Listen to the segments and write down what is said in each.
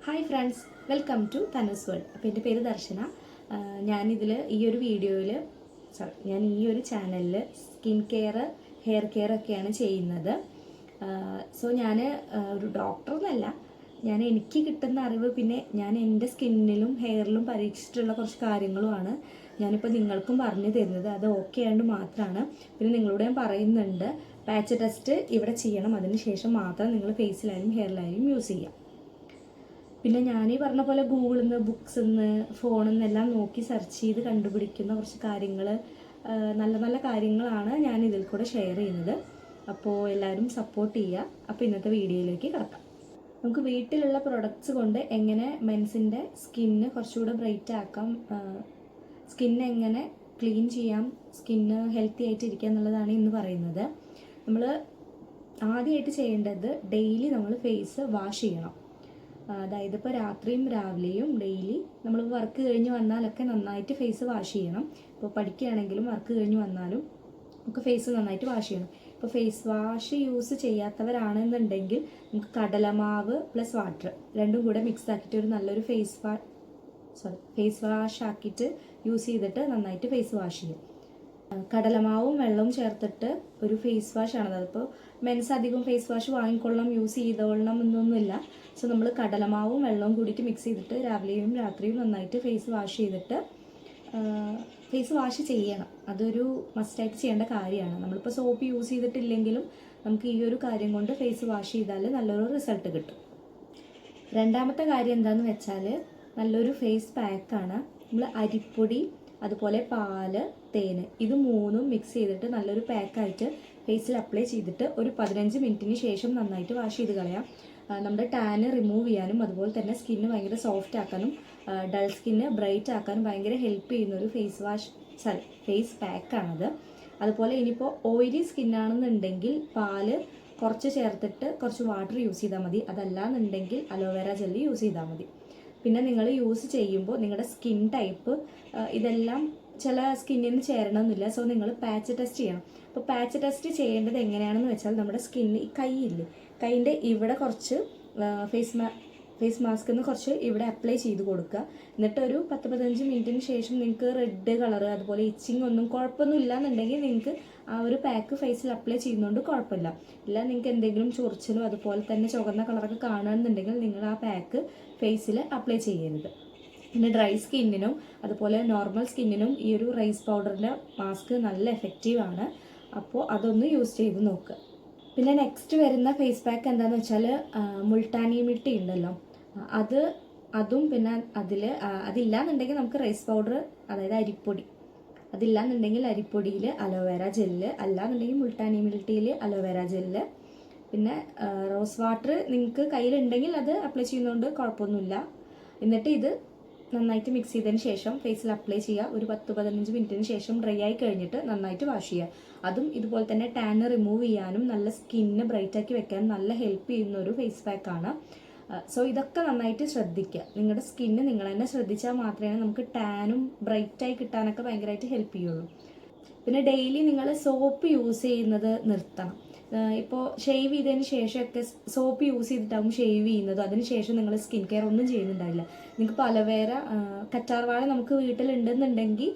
Hi friends, welcome to Tanu's world. അപ്പോൾ എൻ്റെ പേര് ദർശന. ഞാനിതിൽ ഈ ഒരു വീഡിയോയിൽ ഞാൻ ഈ ഒരു ചാനലിൽ സ്കിൻ കെയർ, ഹെയർ കെയർ ഒക്കെയാണ് ചെയ്യുന്നത്. സോ ഞാൻ ഒരു ഡോക്ടറൊന്നുമല്ല. എനിക്ക് കിട്ടുന്ന അറിവ്, പിന്നെ ഞാൻ എൻ്റെ സ്കിന്നിലും ഹെയറിലും പരീക്ഷിച്ചിട്ടുള്ള കുറച്ച് കാര്യങ്ങളുമാണ് ഞാനിപ്പോൾ നിങ്ങൾക്കും പറഞ്ഞു തരുന്നത്. അത് ഓക്കെ ആയതുകൊണ്ട് മാത്രമാണ്. പിന്നെ നിങ്ങളോട് ഞാൻ പറയുന്നുണ്ട്, പാച്ച് ടെസ്റ്റ് ഇവിടെ ചെയ്യണം, അതിന് ശേഷം മാത്രം നിങ്ങൾ ഫേസിലായാലും ഹെയറിലായാലും യൂസ് ചെയ്യാം. പിന്നെ ഞാൻ ഈ പറഞ്ഞ പോലെ ഗൂഗിളിൽ നിന്ന്, ബുക്സിൽ നിന്ന്, ഫോണിൽ നിന്നെല്ലാം നോക്കി സെർച്ച് ചെയ്ത് കണ്ടുപിടിക്കുന്ന കുറച്ച് കാര്യങ്ങൾ, നല്ല നല്ല കാര്യങ്ങളാണ് ഞാൻ ഇതിൽ കൂടെ ഷെയർ ചെയ്യുന്നത്. അപ്പോൾ എല്ലാവരും സപ്പോർട്ട് ചെയ്യുക. അപ്പോൾ ഇന്നത്തെ വീഡിയോയിലേക്ക് കിടക്കാം. നമുക്ക് വീട്ടിലുള്ള പ്രൊഡക്ട്സ് കൊണ്ട് എങ്ങനെ മെൻസിൻ്റെ സ്കിന്ന് കുറച്ചുകൂടെ ബ്രൈറ്റ് ആക്കാം, സ്കിന്ന് എങ്ങനെ ക്ലീൻ ചെയ്യാം, സ്കിന്ന് ഹെൽത്തി ആയിട്ട് ഇരിക്കുക എന്നുള്ളതാണ് ഇന്ന് പറയുന്നത്. നമ്മൾ ആദ്യമായിട്ട് ചെയ്യേണ്ടത് ഡെയിലി നമ്മൾ ഫേസ് വാഷ് ചെയ്യണം. അതായത് ഇപ്പോൾ രാത്രിയും രാവിലെയും ഡെയിലി നമ്മൾ വർക്ക് കഴിഞ്ഞ് വന്നാലൊക്കെ നന്നായിട്ട് ഫേസ് വാഷ് ചെയ്യണം. ഇപ്പോൾ പഠിക്കുകയാണെങ്കിലും വർക്ക് കഴിഞ്ഞ് വന്നാലും നമുക്ക് ഫേസ് നന്നായിട്ട് വാഷ് ചെയ്യണം. ഇപ്പോൾ ഫേസ് വാഷ് യൂസ് ചെയ്യാത്തവരാണെന്നുണ്ടെങ്കിൽ നമുക്ക് കടലമാവ് പ്ലസ് വാട്ടർ രണ്ടും കൂടെ മിക്സ് ആക്കിയിട്ട് ഒരു നല്ലൊരു ഫേസ് വാഷ് ആക്കിയിട്ട് യൂസ് ചെയ്തിട്ട് നന്നായിട്ട് ഫേസ് വാഷ് ചെയ്യും. കടലമാവും വെള്ളവും ചേർത്തിട്ട് ഒരു ഫേസ് വാഷ് ആണ്. അതിപ്പോൾ മെൻസ് അധികം ഫേസ് വാഷ് വാങ്ങിക്കൊള്ളണം, യൂസ് ചെയ്തോളണം എന്നൊന്നുമില്ല. സോ നമ്മൾ കടലമാവും വെള്ളവും കൂടിയിട്ട് മിക്സ് ചെയ്തിട്ട് രാവിലെയും രാത്രിയും നന്നായിട്ട് ഫേസ് വാഷ് ചെയ്തിട്ട് ഫേസ് വാഷ് ചെയ്യണം. അതൊരു മസ്റ്റായിട്ട് ചെയ്യേണ്ട കാര്യമാണ്. നമ്മളിപ്പോൾ സോപ്പ് യൂസ് ചെയ്തിട്ടില്ലെങ്കിലും നമുക്ക് ഈ ഒരു കാര്യം കൊണ്ട് ഫേസ് വാഷ് ചെയ്താൽ നല്ലൊരു റിസൾട്ട് കിട്ടും. രണ്ടാമത്തെ കാര്യം എന്താണെന്ന് വെച്ചാൽ നല്ലൊരു ഫേസ് പാക്കാണ്. നമ്മൾ അരിപ്പൊടി, അതുപോലെ പാല്, തേന്, ഇത് മൂന്നും മിക്സ് ചെയ്തിട്ട് നല്ലൊരു പാക്കായിട്ട് ഫേസിൽ അപ്ലൈ ചെയ്തിട്ട് ഒരു 15 മിനിറ്റിന് ശേഷം നന്നായിട്ട് വാഷ് ചെയ്ത് കളയാം. നമ്മുടെ ടാന് റിമൂവ് ചെയ്യാനും അതുപോലെ തന്നെ സ്കിന്ന് ഭയങ്കര സോഫ്റ്റ് ആക്കാനും ഡൾ സ്കിന്ന് ബ്രൈറ്റ് ആക്കാനും ഭയങ്കര ഹെൽപ്പ് ചെയ്യുന്ന ഒരു ഫേസ് പാക്കാണത്. അതുപോലെ ഇനിയിപ്പോൾ ഓയിലി സ്കിന്നാണെന്നുണ്ടെങ്കിൽ പാല് കുറച്ച് ചേർത്തിട്ട് കുറച്ച് വാട്ടർ യൂസ് ചെയ്താൽ മതി. അതല്ലാന്നുണ്ടെങ്കിൽ അലോവേര ജെല്ലി യൂസ് ചെയ്താൽ മതി. പിന്നെ നിങ്ങൾ യൂസ് ചെയ്യുമ്പോൾ നിങ്ങളുടെ സ്കിൻ ടൈപ്പ് ഇതെല്ലാം ചില സ്കിന്നിന് ചേരണമെന്നില്ല. സോ നിങ്ങൾ പാച്ച് ടെസ്റ്റ് ചെയ്യണം. അപ്പോൾ പാച്ച് ടെസ്റ്റ് ചെയ്യേണ്ടത് എങ്ങനെയാണെന്ന് വെച്ചാൽ നമ്മുടെ സ്കിന്ന് ഈ കൈയില്ലേ, കൈയിൻ്റെ ഇവിടെ കുറച്ച് ഫേസ് മാസ്കിന്ന് കുറച്ച് ഇവിടെ അപ്ലൈ ചെയ്ത് കൊടുക്കുക. എന്നിട്ട് ഒരു 10-15 മിനിറ്റിന് ശേഷം നിങ്ങൾക്ക് റെഡ് കളർ അതുപോലെ ഇച്ചിങ് ഒന്നും കുഴപ്പമൊന്നും ഇല്ലാന്നുണ്ടെങ്കിൽ നിങ്ങൾക്ക് ആ ഒരു പാക്ക് ഫേസിൽ അപ്ലൈ ചെയ്യുന്നതുകൊണ്ട് കുഴപ്പമില്ല. ഇല്ല നിങ്ങൾക്ക് എന്തെങ്കിലും ചൊറിച്ചിലോ അതുപോലെ തന്നെ ചുവന്ന കളറൊക്കെ കാണുകയാണെന്നുണ്ടെങ്കിൽ നിങ്ങൾ ആ പാക്ക് ഫേസിൽ അപ്ലൈ ചെയ്യരുത്. പിന്നെ ഡ്രൈ സ്കിന്നിനും അതുപോലെ നോർമൽ സ്കിന്നിനും ഈ ഒരു റൈസ് പൗഡറിൻ്റെ മാസ്ക് നല്ല എഫക്റ്റീവാണ്. അപ്പോൾ അതൊന്ന് യൂസ് ചെയ്ത് നോക്കുക. പിന്നെ നെക്സ്റ്റ് വരുന്ന ഫേസ് പാക്ക് എന്താണെന്ന് വെച്ചാൽ മുൾട്ടാനി മിട്ടി ഉണ്ടല്ലോ, അതും പിന്നെ അതില്ലാന്നുണ്ടെങ്കിൽ നമുക്ക് റൈസ് പൗഡർ, അതായത് അരിപ്പൊടി, അതില്ലാന്നുണ്ടെങ്കിൽ അരിപ്പൊടിയിൽ അലോവേര ജെല്ല്, അല്ലാന്നുണ്ടെങ്കിൽ മുൾട്ടാനി മിൽട്ടിയിൽ അലോവേര ജെല്ല്, പിന്നെ റോസ് വാട്ടർ നിങ്ങൾക്ക് കയ്യിലുണ്ടെങ്കിൽ അത് അപ്ലൈ ചെയ്യുന്നതുകൊണ്ട് കുഴപ്പമൊന്നുമില്ല. എന്നിട്ട് ഇത് നന്നായിട്ട് മിക്സ് ചെയ്തതിന് ശേഷം ഫേസിൽ അപ്ലൈ ചെയ്യുക. ഒരു 10-15 മിനിറ്റിന് ശേഷം ഡ്രൈ ആയി കഴിഞ്ഞിട്ട് നന്നായിട്ട് വാഷ് ചെയ്യുക. അതും ഇതുപോലെ തന്നെ ടാന് റിമൂവ് ചെയ്യാനും നല്ല സ്കിന്ന് ബ്രൈറ്റ് ആക്കി വെക്കാനും നല്ല ഹെൽപ്പ് ചെയ്യുന്ന ഒരു ഫേസ് പാക്കാണ്. സോ ഇതൊക്കെ നന്നായിട്ട് ശ്രദ്ധിക്കുക. നിങ്ങളുടെ സ്കിന്ന് നിങ്ങൾ തന്നെ ശ്രദ്ധിച്ചാൽ മാത്രമേ നമുക്ക് ടാനും ബ്രൈറ്റായി കിട്ടാനൊക്കെ ഭയങ്കരമായിട്ട് ഹെൽപ്പ് ചെയ്യുള്ളൂ. പിന്നെ ഡെയിലി നിങ്ങൾ സോപ്പ് യൂസ് ചെയ്യുന്നത് നിർത്തണം. ഇപ്പോൾ ഷേവ് ചെയ്തതിന് ശേഷമൊക്കെ സോപ്പ് യൂസ് ചെയ്തിട്ടാവും ഷേവ് ചെയ്യുന്നത്. അതിനുശേഷം നിങ്ങൾ സ്കിൻ കെയർ ഒന്നും ചെയ്യുന്നുണ്ടാവില്ല. നിങ്ങൾക്ക് അലോവേര, കറ്റാർവാഴ നമുക്ക് വീട്ടിലുണ്ടെന്നുണ്ടെങ്കിൽ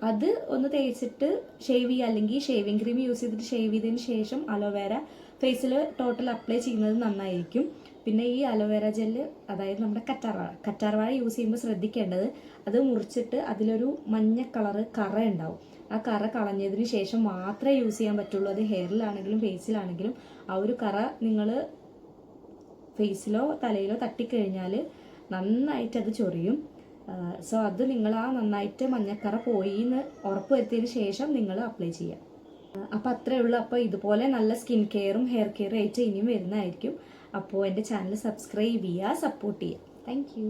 അത് ഒന്ന് തേച്ചിട്ട് ഷേവ് ചെയ്യുക, അല്ലെങ്കിൽ ഷേവിങ് ക്രീം യൂസ് ചെയ്തിട്ട് ഷേവ് ചെയ്തതിന് ശേഷം അലോവേര ഫേസിൽ ടോട്ടൽ അപ്ലൈ ചെയ്യുന്നത് നന്നായിരിക്കും. പിന്നെ ഈ അലോവേര ജെല്ല്, അതായത് നമ്മുടെ കറ്റാർവാഴ യൂസ് ചെയ്യുമ്പോൾ ശ്രദ്ധിക്കേണ്ടത് അത് മുറിച്ചിട്ട് അതിലൊരു മഞ്ഞ കളറ് കറ ഉണ്ടാവും. ആ കറ കളഞ്ഞതിന് ശേഷം മാത്രമേ യൂസ് ചെയ്യാൻ പറ്റുള്ളൂ. അത് ഹെയറിലാണെങ്കിലും ഫേസിലാണെങ്കിലും ആ ഒരു കറ നിങ്ങൾ ഫേസിലോ തലയിലോ തട്ടിക്കഴിഞ്ഞാൽ നന്നായിട്ട് അത് ചൊറിയും. സോ അത് നിങ്ങൾ ആ നന്നായിട്ട് മഞ്ഞക്കറ പോയി എന്ന് ഉറപ്പ് വരുത്തിയതിന് ശേഷം നിങ്ങൾ അപ്ലൈ ചെയ്യുക. അപ്പോൾ അത്രയേ ഉള്ളൂ. അപ്പോൾ ഇതുപോലെ നല്ല സ്കിൻ കെയറും ഹെയർ കെയറും ആയിട്ട് ഇനിയും വരുന്നതായിരിക്കും. അപ്പോൾ എൻ്റെ ചാനൽ സബ്സ്ക്രൈബ് ചെയ്യുക, സപ്പോർട്ട് ചെയ്യുക. Thank you.